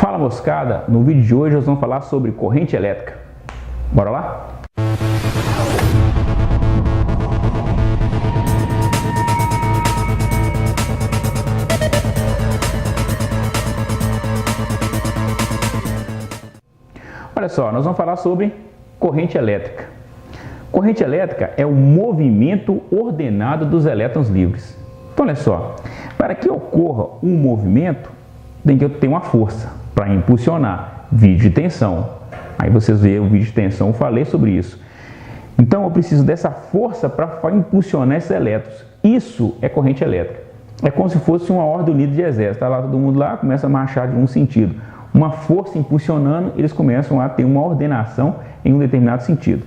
Fala moçada, no vídeo de hoje nós vamos falar sobre corrente elétrica. Bora lá? Olha só, nós vamos falar sobre corrente elétrica. Corrente elétrica é o movimento ordenado dos elétrons livres. Então olha só, para que ocorra um movimento, tem que ter uma força para impulsionar, vídeo de tensão. Aí vocês veem o vídeo de tensão, eu falei sobre isso. Então eu preciso dessa força para impulsionar esses elétrons. Isso é corrente elétrica. É como se fosse uma ordem unida de exército. Está lá todo mundo lá, começa a marchar de um sentido. Uma força impulsionando, eles começam a ter uma ordenação em um determinado sentido.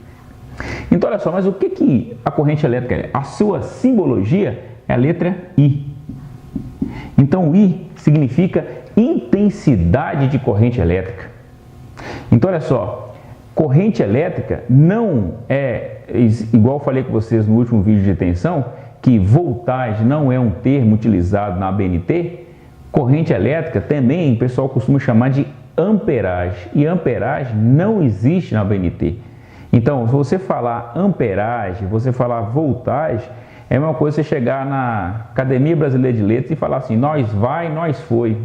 Então olha só, mas o que a corrente elétrica é? A sua simbologia é a letra I. Então I significa intensidade de corrente elétrica. Então olha só, corrente elétrica não é, igual eu falei com vocês no último vídeo de tensão, que voltagem não é um termo utilizado na ABNT. Corrente elétrica também o pessoal costuma chamar de amperagem, e amperagem não existe na ABNT. Então, se você falar amperagem, você falar voltagem, é uma coisa você chegar na Academia Brasileira de Letras e falar assim, nós vai, nós foi,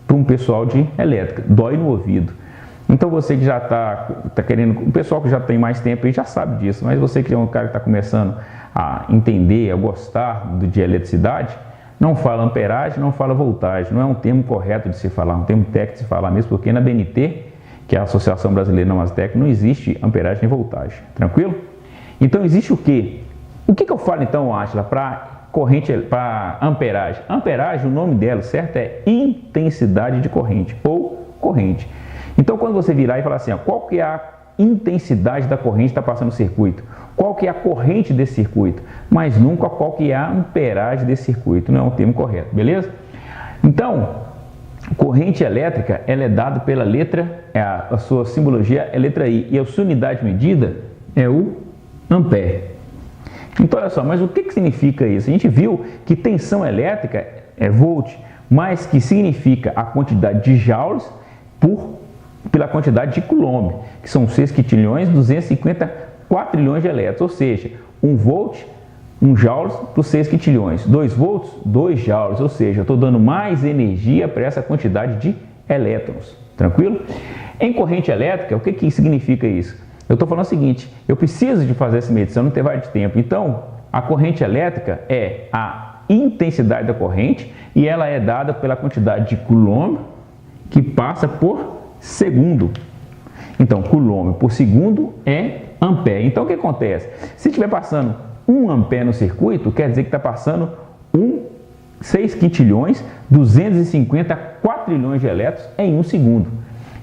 para um pessoal de elétrica, dói no ouvido. Então você que já está querendo, o pessoal que já tem mais tempo aí já sabe disso, mas você que é um cara que está começando a entender, a gostar de eletricidade, não fala amperagem, não fala voltagem, não é um termo correto de se falar, um termo técnico de se falar mesmo, porque na BNT, que é a Associação Brasileira de Normas Técnicas, não existe amperagem nem voltagem, tranquilo? Então existe o quê? O que eu falo então, Átila, para corrente, para amperagem? Amperagem, o nome dela, certo? É intensidade de corrente ou corrente. Então quando você virar e falar assim, ó, qual que é a intensidade da corrente que está passando no circuito? Qual que é a corrente desse circuito? Mas nunca qual que é a amperagem desse circuito, não é um termo correto, beleza? Então, corrente elétrica, ela é dada pela letra, a sua simbologia é letra I, e a sua unidade de medida é o ampere. Então olha só, mas o que significa isso? A gente viu que tensão elétrica é volt, mas que significa a quantidade de joules pela quantidade de coulomb, que são 6 quintilhões, 250 quatrilhões de elétrons, ou seja, 1 volt, 1 joules por 6 quintilhões, 2 volts, 2 joules, ou seja, eu estou dando mais energia para essa quantidade de elétrons, tranquilo? Em corrente elétrica, o que significa isso? Eu estou falando o seguinte, eu preciso de fazer essa medição no intervalo de tempo, então a corrente elétrica é a intensidade da corrente e ela é dada pela quantidade de coulomb que passa por segundo. Então, coulomb por segundo é ampere. Então, o que acontece? Se estiver passando 1 ampere no circuito, quer dizer que está passando 6 quintilhões, 250 quatrilhões de elétrons em 1 segundo.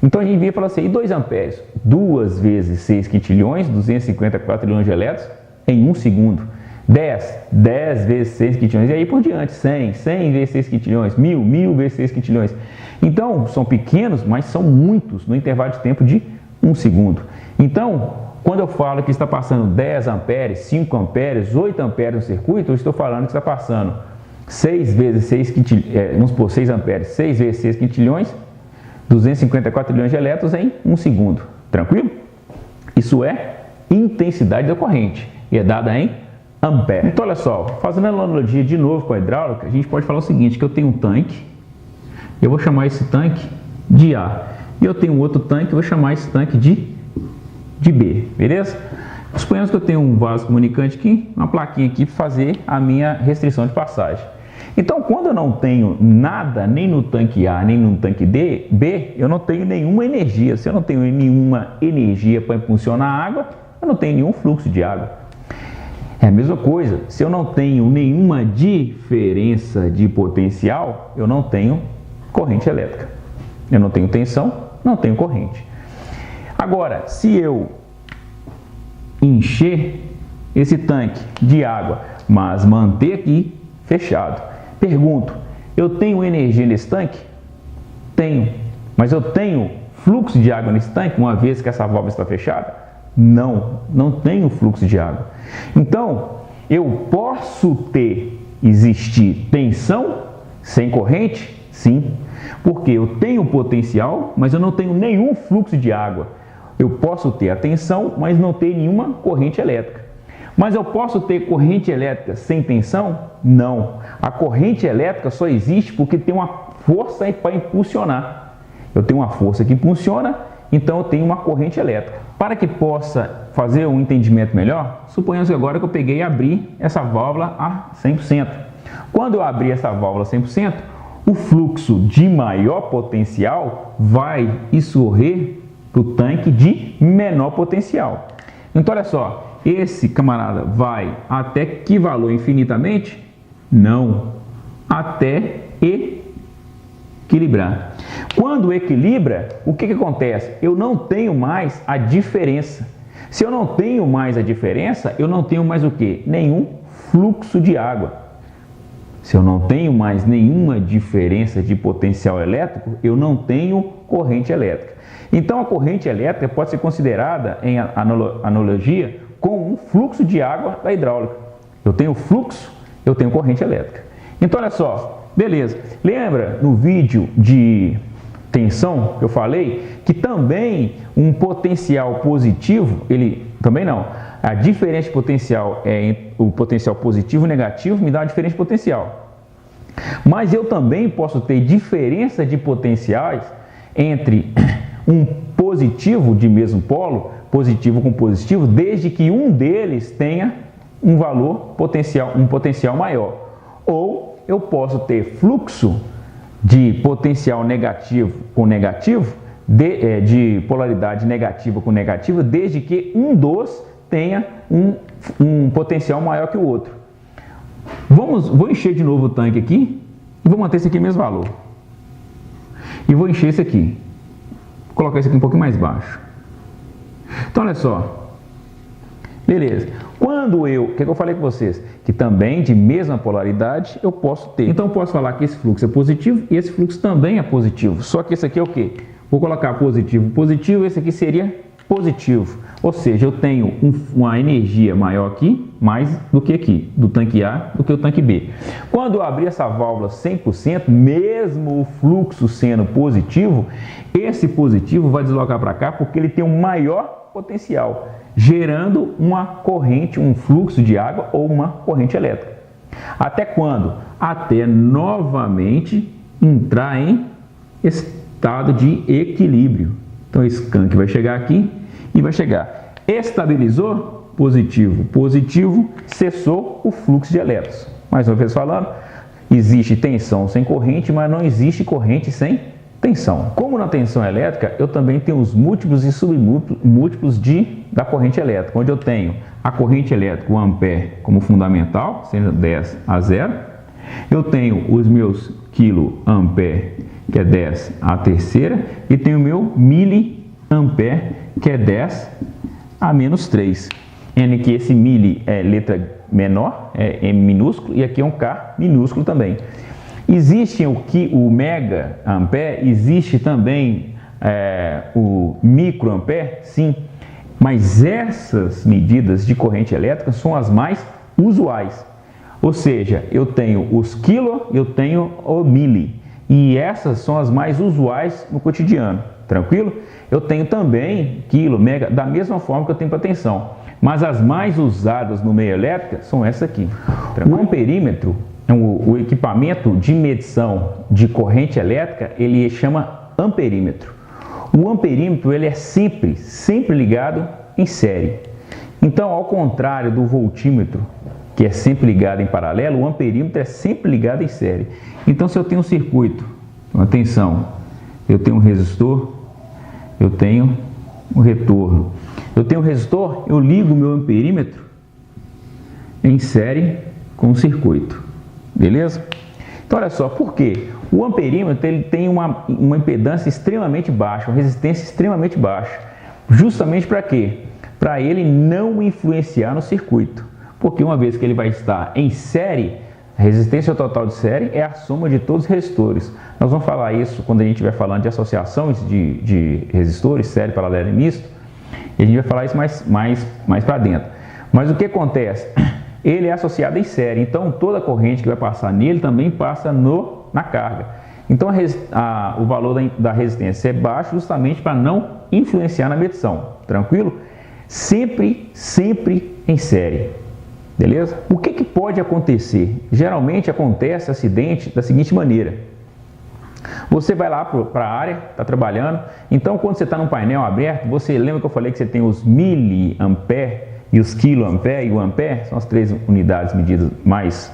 Então, a gente via e fala assim, e 2 amperes? 2 vezes 6 quintilhões, 250 quatrilhões de elétrons em 1 segundo. 10 vezes 6 quintilhões, e aí por diante, 100 vezes 6 quintilhões, 1000 vezes 6 quintilhões. Então, são pequenos, mas são muitos no intervalo de tempo de 1 segundo. Então, quando eu falo que está passando 10 amperes, 5 amperes, 8 amperes no circuito, eu estou falando que está passando 6 vezes 6 quintilhões, vamos supor, 6 amperes, 6 vezes 6 quintilhões, 250 quatrilhões de elétrons em 1 segundo. Tranquilo? Isso é intensidade da corrente e é dada em ampere. Então olha só, fazendo a analogia de novo com a hidráulica, a gente pode falar o seguinte, que eu tenho um tanque, eu vou chamar esse tanque de A, e eu tenho um outro tanque, eu vou chamar esse tanque de B, beleza? Suponhamos que eu tenho um vaso comunicante aqui, uma plaquinha aqui para fazer a minha restrição de passagem. Então quando eu não tenho nada, nem no tanque A, nem no tanque B, eu não tenho nenhuma energia. Se eu não tenho nenhuma energia para impulsionar a água, eu não tenho nenhum fluxo de água. É a mesma coisa, se eu não tenho nenhuma diferença de potencial, eu não tenho corrente elétrica. Eu não tenho tensão, não tenho corrente. Agora, se eu encher esse tanque de água, mas manter aqui fechado, pergunto, eu tenho energia nesse tanque? Tenho. Mas eu tenho fluxo de água nesse tanque, uma vez que essa válvula está fechada? Não tenho fluxo de água. Então, eu posso existir tensão sem corrente? Sim, porque eu tenho potencial, mas eu não tenho nenhum fluxo de água. Eu posso ter a tensão, mas não ter nenhuma corrente elétrica. Mas eu posso ter corrente elétrica sem tensão? Não. A corrente elétrica só existe porque tem uma força para impulsionar. Eu tenho uma força que impulsiona, então eu tenho uma corrente elétrica. Para que possa fazer um entendimento melhor, suponhamos agora que eu peguei e abri essa válvula a 100%. Quando eu abrir essa válvula a 100%, o fluxo de maior potencial vai escorrer para o tanque de menor potencial. Então olha só, esse camarada vai até que valor infinitamente? Não, até equilibrar. Quando equilibra, o que acontece? Eu não tenho mais a diferença. Se eu não tenho mais a diferença, eu não tenho mais o quê? Nenhum fluxo de água. Se eu não tenho mais nenhuma diferença de potencial elétrico, eu não tenho corrente elétrica. Então a corrente elétrica pode ser considerada, em analogia, com um fluxo de água da hidráulica. Eu tenho fluxo, eu tenho corrente elétrica. Então olha só, beleza. Lembra no vídeo de tensão que eu falei que também um potencial positivo, a diferença de potencial o potencial positivo e negativo me dá uma diferença de potencial. Mas eu também posso ter diferença de potenciais entre um positivo de mesmo polo, positivo com positivo, desde que um deles tenha um valor potencial, um potencial maior. Ou eu posso ter fluxo de potencial negativo com negativo, de polaridade negativa com negativa, desde que um dos tenha um potencial maior que o outro. Vou encher de novo o tanque aqui e vou manter esse aqui mesmo valor. E vou encher esse aqui. Vou colocar esse aqui um pouquinho mais baixo. Então olha só. Beleza. O que eu falei com vocês? Que também de mesma polaridade eu posso ter. Então eu posso falar que esse fluxo é positivo e esse fluxo também é positivo. Só que esse aqui é o quê? Vou colocar positivo, positivo, esse aqui seria positivo. Ou seja, eu tenho uma energia maior aqui, mais do que aqui, do tanque A do que o tanque B. Quando eu abrir essa válvula 100%, mesmo o fluxo sendo positivo, esse positivo vai deslocar para cá porque ele tem um maior potencial, gerando uma corrente, um fluxo de água ou uma corrente elétrica. Até quando? Até novamente entrar em estado de equilíbrio. Então esse tanque vai chegar aqui e vai chegar. Estabilizou? Positivo. Positivo, cessou o fluxo de elétrons. Mais uma vez falando, existe tensão sem corrente, mas não existe corrente sem tensão. Como na tensão elétrica, eu também tenho os múltiplos e submúltiplos da corrente elétrica, onde eu tenho a corrente elétrica, o ampere, como fundamental, sendo 10 a 0. Eu tenho os meus quiloampere, que é 10 a terceira, e tenho o meu miliampere, que é 10 a menos 3. N que esse mili é letra menor, é M minúsculo, e aqui é um K minúsculo também. Existe o mega ampere, existe também o microampere, sim, mas essas medidas de corrente elétrica são as mais usuais. Ou seja, eu tenho os quilo, eu tenho o mili, e essas são as mais usuais no cotidiano, tranquilo? Eu tenho também quilo, mega, da mesma forma que eu tenho para tensão, mas as mais usadas no meio elétrico são essas aqui. O amperímetro, o equipamento de medição de corrente elétrica, ele chama amperímetro. O amperímetro ele é sempre ligado em série. Então, ao contrário do voltímetro, que é sempre ligado em paralelo, o amperímetro é sempre ligado em série. Então, se eu tenho um circuito, atenção, eu tenho um resistor, eu tenho um retorno. Eu tenho um resistor, eu ligo o meu amperímetro em série com o circuito. Beleza? Então olha só, por quê? O amperímetro ele tem uma impedância extremamente baixa, uma resistência extremamente baixa. Justamente para quê? Para ele não influenciar no circuito. Porque uma vez que ele vai estar em série, a resistência total de série é a soma de todos os resistores. Nós vamos falar isso quando a gente estiver falando de associações de resistores, série, paralelo e misto. E a gente vai falar isso mais para dentro. Mas o que acontece? Ele é associado em série, então toda corrente que vai passar nele também passa na carga. Então o valor da resistência é baixo justamente para não influenciar na medição, tranquilo? Sempre em série, beleza? O que pode acontecer? Geralmente acontece acidente da seguinte maneira: você vai lá para a área, está trabalhando, então quando você está num painel aberto, você lembra que eu falei que você tem os miliampere e os quiloampere e o ampere, são as 3 unidades medidas mais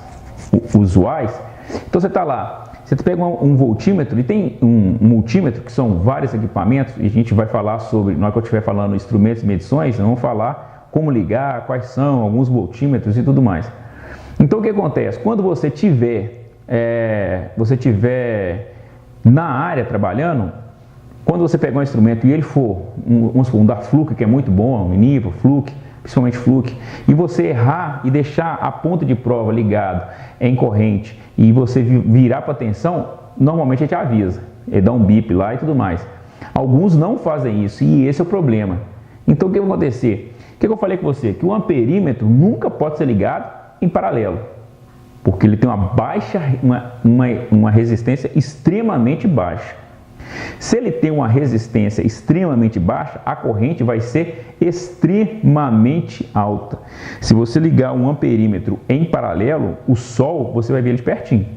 usuais. Então você está lá, você pega um voltímetro e tem um multímetro, que são vários equipamentos, e a gente vai falar sobre, na hora que eu estiver falando instrumentos e medições, nós vamos falar como ligar, quais são alguns voltímetros e tudo mais. Então o que acontece? Quando você tiver na área trabalhando, quando você pegar um instrumento e ele for um da Fluke, que é muito bom, um nível Fluke, principalmente Fluke, e você errar e deixar a ponta de prova ligado em corrente e você virar para tensão, normalmente ele te avisa, ele dá um bip lá e tudo mais. Alguns não fazem isso e esse é o problema. Então o que vai acontecer? O que eu falei com você? Que o amperímetro nunca pode ser ligado em paralelo, porque ele tem uma resistência extremamente baixa. Se ele tem uma resistência extremamente baixa, a corrente vai ser extremamente alta. Se você ligar um amperímetro em paralelo, o sol, você vai ver ele de pertinho.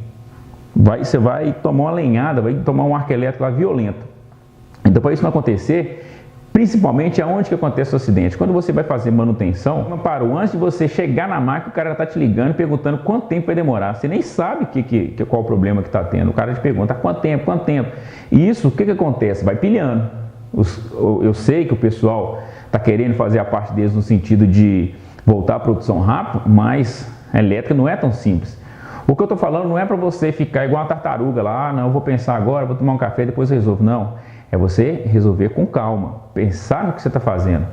Você vai tomar uma lenhada, vai tomar um arco elétrico lá violento. Então, para isso não acontecer, principalmente aonde que acontece o acidente? Quando você vai fazer manutenção, parou antes de você chegar na máquina, o cara está te ligando e perguntando quanto tempo vai demorar. Você nem sabe qual o problema que está tendo. O cara te pergunta quanto tempo. E isso, o que acontece? Vai pilhando. Eu sei que o pessoal está querendo fazer a parte deles no sentido de voltar à produção rápido, mas a elétrica não é tão simples. O que eu estou falando não é para você ficar igual uma tartaruga lá, não, eu vou pensar agora, vou tomar um café e depois eu resolvo. Não. É você resolver com calma, pensar no que você está fazendo.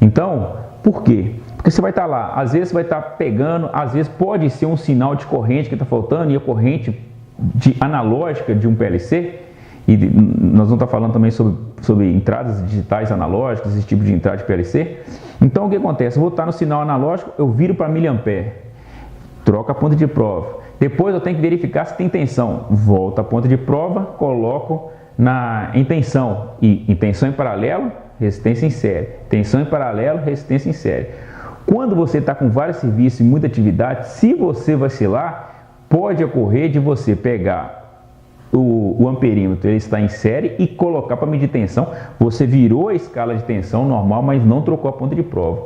Então, por quê? Porque você vai estar lá, às vezes vai estar pegando, às vezes pode ser um sinal de corrente que está faltando, e a corrente analógica de um PLC, e nós vamos estar falando também sobre entradas digitais analógicas, esse tipo de entrada de PLC. Então, o que acontece? Eu vou estar no sinal analógico, eu viro para miliampere, troco a ponta de prova. Depois eu tenho que verificar se tem tensão. Volto a ponta de prova, coloco em tensão, e em tensão em paralelo, resistência em série, tensão em paralelo, resistência em série. Quando você está com vários serviços e muita atividade, se você vacilar, pode ocorrer de você pegar o amperímetro, ele está em série, e colocar para medir tensão, você virou a escala de tensão normal, mas não trocou a ponta de prova.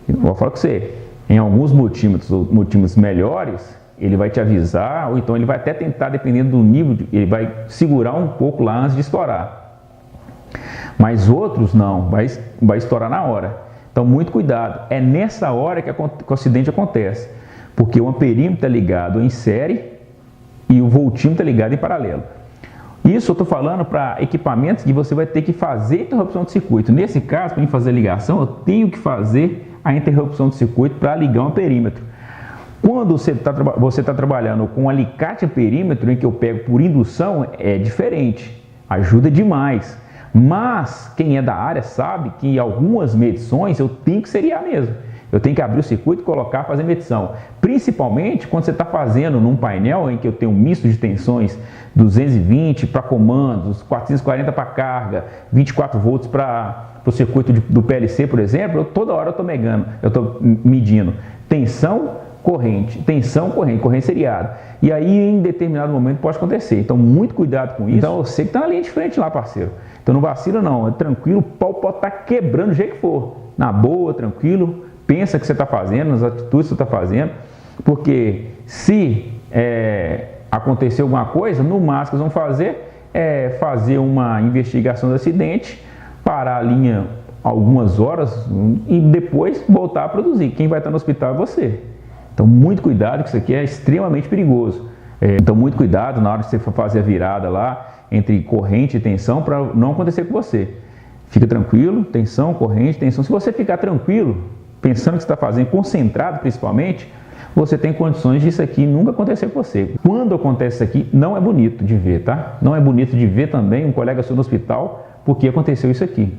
Eu vou falar com você, em alguns multímetros melhores, ele vai te avisar, ou então ele vai até tentar, dependendo do nível, ele vai segurar um pouco lá antes de estourar. Mas outros não, vai estourar na hora. Então, muito cuidado. É nessa hora que o acidente acontece, porque o amperímetro é ligado em série e o voltímetro é ligado em paralelo. Isso eu estou falando para equipamentos que você vai ter que fazer interrupção de circuito. Nesse caso, para fazer a ligação, eu tenho que fazer a interrupção de circuito para ligar um amperímetro. Quando você está trabalhando com um alicate amperímetro, em que eu pego por indução, é diferente, ajuda demais. Mas quem é da área sabe que em algumas medições eu tenho que seriar mesmo. Eu tenho que abrir o circuito, colocar, fazer medição. Principalmente quando você está fazendo num painel em que eu tenho um misto de tensões 220 para comandos, 440 para carga, 24 volts para o circuito do PLC, por exemplo, toda hora eu estou medindo tensão, corrente, corrente seriada. E aí, em determinado momento, pode acontecer. Então, muito cuidado com isso. Então, você que está na linha de frente lá, parceiro. Então, não vacila não, é tranquilo, o pau pode estar quebrando do jeito que for. Na boa, tranquilo, pensa o que você está fazendo, nas atitudes que você está fazendo, porque se acontecer alguma coisa, no máximo que eles vão fazer é fazer uma investigação do acidente, parar a linha algumas horas e depois voltar a produzir. Quem vai estar no hospital é você. Então, muito cuidado, que isso aqui é extremamente perigoso. Então, muito cuidado na hora que você for fazer a virada lá entre corrente e tensão para não acontecer com você. Fica tranquilo, tensão, corrente, tensão. Se você ficar tranquilo, pensando que você está fazendo, concentrado principalmente, você tem condições disso aqui nunca acontecer com você. Quando acontece isso aqui, não é bonito de ver, tá? Não é bonito de ver também um colega seu no hospital porque aconteceu isso aqui.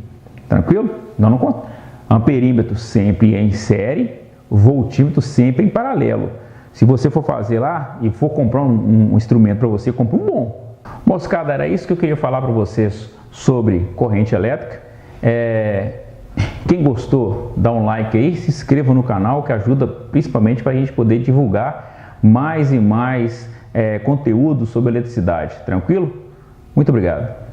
Tranquilo? Não conta. Amperímetro sempre em série, voltímetro sempre em paralelo. Se você for fazer lá e for comprar um instrumento para você, compra um bom. Moçada, era isso que eu queria falar para vocês sobre corrente elétrica. Quem gostou, dá um like aí, se inscreva no canal, que ajuda principalmente para a gente poder divulgar mais e mais conteúdo sobre eletricidade. Tranquilo? Muito obrigado.